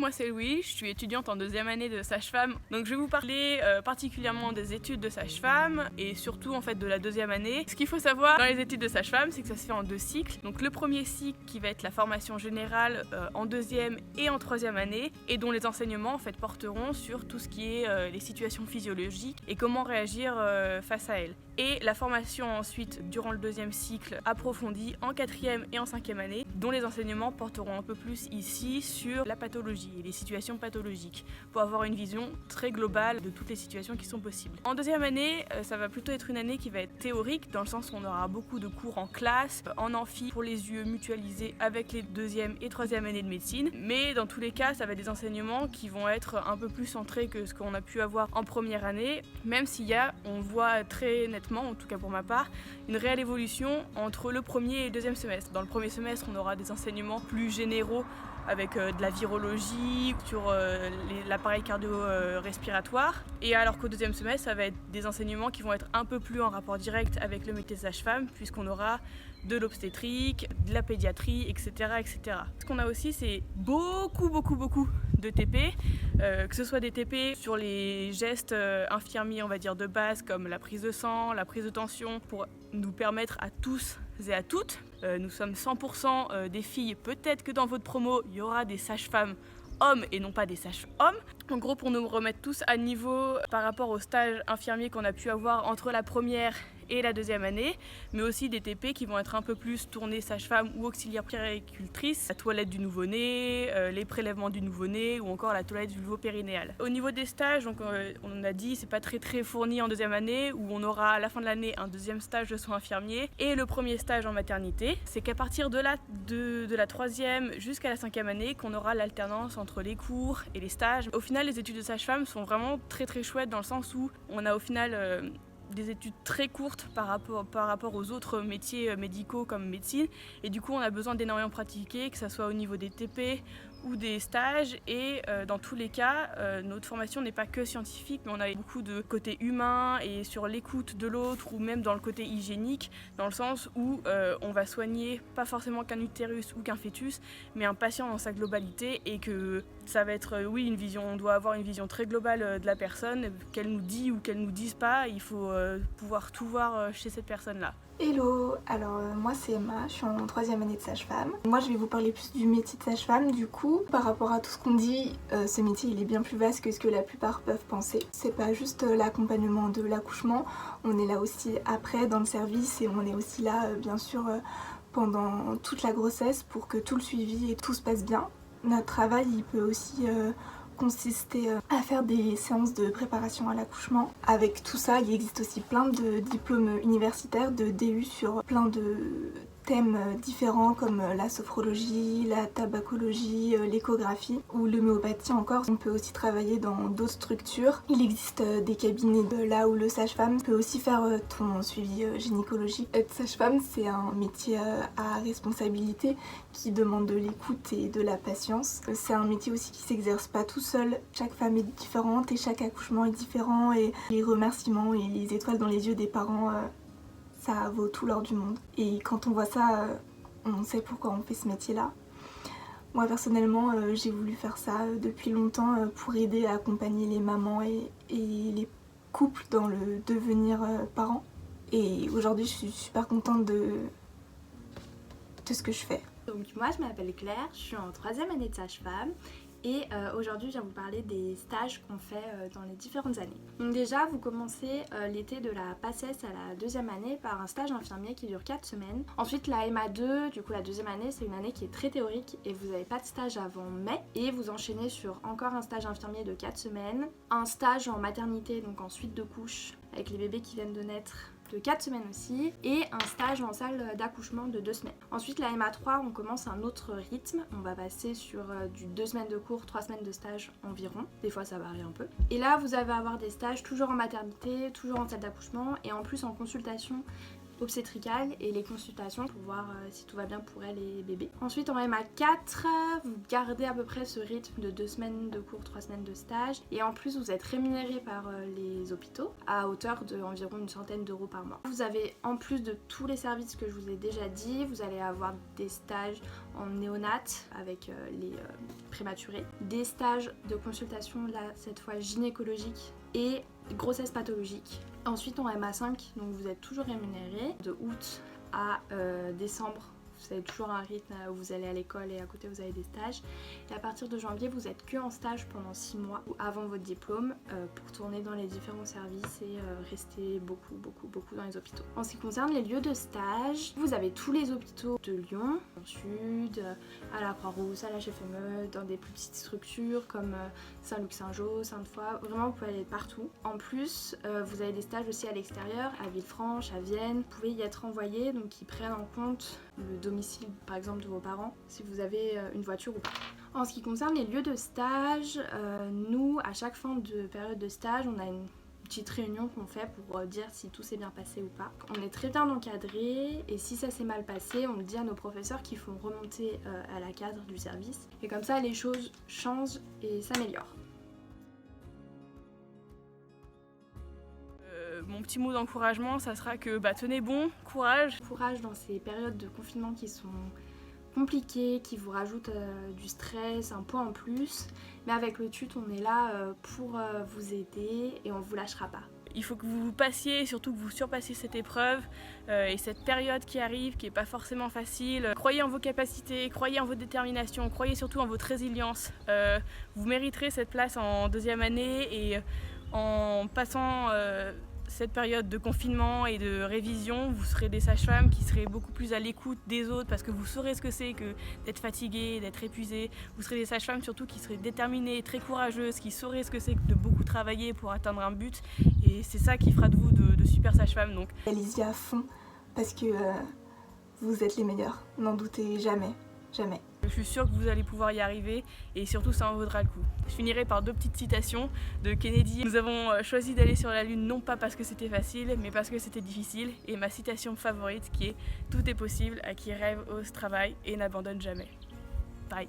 moi c'est Louis, je suis étudiante en deuxième année de sage-femme. Donc je vais vous parler particulièrement des études de sage-femme et surtout en fait de la deuxième année. Ce qu'il faut savoir dans les études de sage-femme, c'est que ça se fait en 2 cycles. Donc le premier cycle qui va être la formation générale en deuxième et en troisième année et dont les enseignements en fait porteront sur tout ce qui est les situations physiologiques et comment réagir face à elles. Et la formation ensuite durant le deuxième cycle approfondie en quatrième et en cinquième année, dont les enseignements porteront un peu plus ici sur la pathologie et les situations pathologiques, pour avoir une vision très globale de toutes les situations qui sont possibles. En deuxième année, ça va plutôt être une année qui va être théorique, dans le sens où on aura beaucoup de cours en classe, en amphi, pour les UE mutualisés avec les deuxième et troisième années de médecine. Mais dans tous les cas, ça va être des enseignements qui vont être un peu plus centrés que ce qu'on a pu avoir en première année, même s'il y a, on voit très nettement, en tout cas pour ma part, une réelle évolution entre le premier et le deuxième semestre. Dans le premier semestre, on aura des enseignements plus généraux avec de la virologie, sur l'appareil cardio-respiratoire. Et alors qu'au deuxième semestre, ça va être des enseignements qui vont être un peu plus en rapport direct avec le métier de sage-femme, puisqu'on aura de l'obstétrique, de la pédiatrie, etc., etc. Ce qu'on a aussi, c'est beaucoup de TP, que ce soit des TP sur les gestes infirmiers, on va dire, de base, comme la prise de sang, la prise de tension, pour nous permettre à tous et à toutes, nous sommes 100% des filles, peut-être que dans votre promo, il y aura des sages-femmes hommes et non pas des sages-hommes. En gros, pour nous remettre tous à niveau par rapport au stage infirmier qu'on a pu avoir entre la première et la deuxième année, mais aussi des TP qui vont être un peu plus tournés sage-femme ou auxiliaire puéricultrice, la toilette du nouveau-né, les prélèvements du nouveau-né ou encore la toilette vulvo-périnéale. Au niveau des stages, donc, on a dit c'est pas très fourni en deuxième année, où on aura à la fin de l'année un deuxième stage de soins infirmiers et le premier stage en maternité. C'est qu'à partir de la troisième jusqu'à la cinquième année qu'on aura l'alternance entre les cours et les stages. Au final, les études de sage-femme sont vraiment très chouettes, dans le sens où on a au final des études très courtes par rapport aux autres métiers médicaux comme médecine, et du coup on a besoin d'énormément pratiquer, que ce soit au niveau des TP ou des stages, et dans tous les cas notre formation n'est pas que scientifique, mais on a beaucoup de côté humain et sur l'écoute de l'autre, ou même dans le côté hygiénique, dans le sens où on va soigner pas forcément qu'un utérus ou qu'un fœtus, mais un patient dans sa globalité, et que ça va être une vision, on doit avoir une vision très globale de la personne, qu'elle nous dit ou qu'elle nous dise pas, il faut pouvoir tout voir chez cette personne-là. Hello, alors moi c'est Emma, je suis en troisième année de sage-femme. Moi je vais vous parler plus du métier de sage-femme du coup. Par rapport à tout ce qu'on dit, ce métier il est bien plus vaste que ce que la plupart peuvent penser. C'est pas juste l'accompagnement de l'accouchement, on est là aussi après dans le service, et on est aussi là bien sûr pendant toute la grossesse pour que tout le suivi et tout se passe bien. Notre travail il peut aussi consister à faire des séances de préparation à l'accouchement. Avec tout ça, il existe aussi plein de diplômes universitaires, de DU sur plein de thèmes différents comme la sophrologie, la tabacologie, l'échographie ou l'homéopathie encore. On peut aussi travailler dans d'autres structures. Il existe des cabinets de là où le sage-femme peut aussi faire ton suivi gynécologique. Être sage-femme, c'est un métier à responsabilité qui demande de l'écoute et de la patience. C'est un métier aussi qui s'exerce pas tout seul. Chaque femme est différente et chaque accouchement est différent, et les remerciements et les étoiles dans les yeux des parents, ça vaut tout l'or du monde. Et quand on voit ça, on sait pourquoi on fait ce métier-là. Moi personnellement, j'ai voulu faire ça depuis longtemps pour aider à accompagner les mamans et les couples dans le devenir parents. Et aujourd'hui, je suis super contente de ce que je fais. Donc moi je m'appelle Claire, je suis en troisième année de sage-femme, et aujourd'hui je viens vous parler des stages qu'on fait dans les différentes années. Donc déjà vous commencez l'été de la PACES à la deuxième année par un stage infirmier qui dure 4 semaines. Ensuite la MA2, du coup la deuxième année, c'est une année qui est très théorique et vous n'avez pas de stage avant mai, et vous enchaînez sur encore un stage infirmier de 4 semaines, un stage en maternité, donc en suite de couche avec les bébés qui viennent de naître, de 4 semaines aussi, et un stage en salle d'accouchement de 2 semaines. Ensuite la MA3, on commence un autre rythme, on va passer sur du 2 semaines de cours, 3 semaines de stage environ, des fois ça varie un peu. Et là vous allez avoir des stages toujours en maternité, toujours en salle d'accouchement, et en plus en consultation obstétricale et les consultations pour voir si tout va bien pour elle et bébé. Ensuite en MA4, vous gardez à peu près ce rythme de 2 semaines de cours, 3 semaines de stage et en plus vous êtes rémunéré par les hôpitaux à hauteur d'environ une centaine d'euros par mois. Vous avez en plus de tous les services que je vous ai déjà dit, vous allez avoir des stages en néonat avec les prématurés, des stages de consultation là cette fois gynécologique et grossesse pathologique. Ensuite en MA5, donc vous êtes toujours rémunéré de août à décembre. Vous avez toujours un rythme où vous allez à l'école et à côté vous avez des stages. Et à partir de janvier, vous êtes que en stage pendant 6 mois avant votre diplôme pour tourner dans les différents services et rester beaucoup dans les hôpitaux. En ce qui concerne les lieux de stage, vous avez tous les hôpitaux de Lyon, au sud, à la Croix-Rousse, à la HFME, dans des plus petites structures comme Saint-Luc-Saint-Jean, Sainte-Foy. Vraiment, vous pouvez aller partout. En plus, vous avez des stages aussi à l'extérieur, à Villefranche, à Vienne. Vous pouvez y être envoyé, donc ils prennent en compte le domicile par exemple de vos parents, si vous avez une voiture ou pas. En ce qui concerne les lieux de stage, nous à chaque fin de période de stage on a une petite réunion qu'on fait pour dire si tout s'est bien passé ou pas. On est très bien encadré et si ça s'est mal passé on le dit à nos professeurs qui font remonter à la cadre du service et comme ça les choses changent et s'améliorent. Mon petit mot d'encouragement, ça sera que tenez bon, courage. Courage dans ces périodes de confinement qui sont compliquées, qui vous rajoutent du stress, un poids en plus. Mais avec le TUT, on est là pour vous aider et on ne vous lâchera pas. Il faut que vous passiez, surtout que vous surpassiez cette épreuve et cette période qui arrive, qui n'est pas forcément facile. Croyez en vos capacités, croyez en votre détermination, croyez surtout en votre résilience. Vous mériterez cette place en deuxième année et en passant cette période de confinement et de révision, vous serez des sages-femmes qui seraient beaucoup plus à l'écoute des autres parce que vous saurez ce que c'est que d'être fatigué, d'être épuisé. Vous serez des sages-femmes surtout qui seraient déterminées, très courageuses, qui sauraient ce que c'est que de beaucoup travailler pour atteindre un but. Et c'est ça qui fera de vous de super sages-femmes. Donc allez-y à fond parce que vous êtes les meilleurs, n'en doutez jamais, jamais. Je suis sûre que vous allez pouvoir y arriver et surtout ça en vaudra le coup. Je finirai par 2 petites citations de Kennedy. Nous avons choisi d'aller sur la Lune non pas parce que c'était facile mais parce que c'était difficile et ma citation favorite qui est « Tout est possible à qui rêve, ose, travaille et n'abandonne jamais ». Bye.